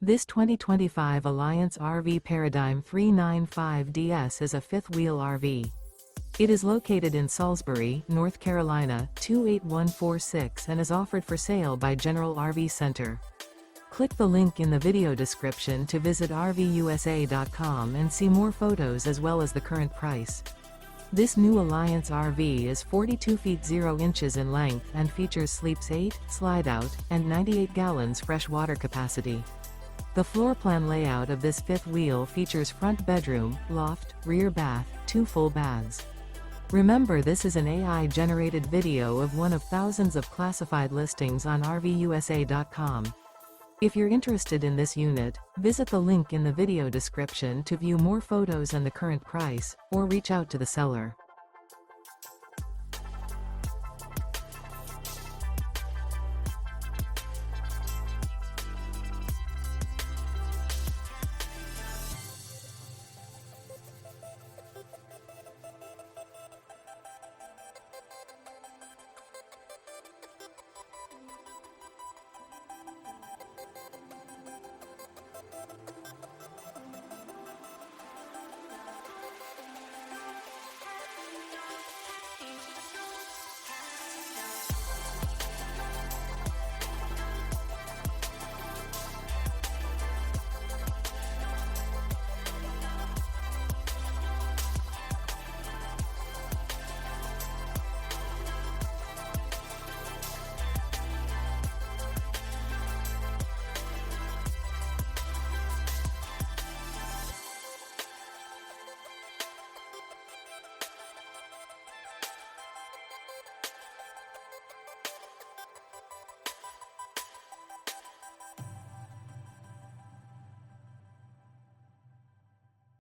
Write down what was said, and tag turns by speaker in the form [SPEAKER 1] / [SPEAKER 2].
[SPEAKER 1] This 2025 Alliance RV Paradigm 395DS is a fifth-wheel RV. It is located in Salisbury, North Carolina, 28146 and is offered for sale by General RV Center. Click the link in the video description to visit RVUSA.com and see more photos as well as the current price. This new Alliance RV is 42 feet 0 inches in length and features sleeps 8, slide-out, and 98 gallons fresh water capacity. The floor plan layout of this fifth wheel features front bedroom, loft, rear bath, 2 full baths. Remember, this is an AI-generated video of one of thousands of classified listings on RVUSA.com. If you're interested in this unit, visit the link in the video description to view more photos and the current price, or reach out to the seller.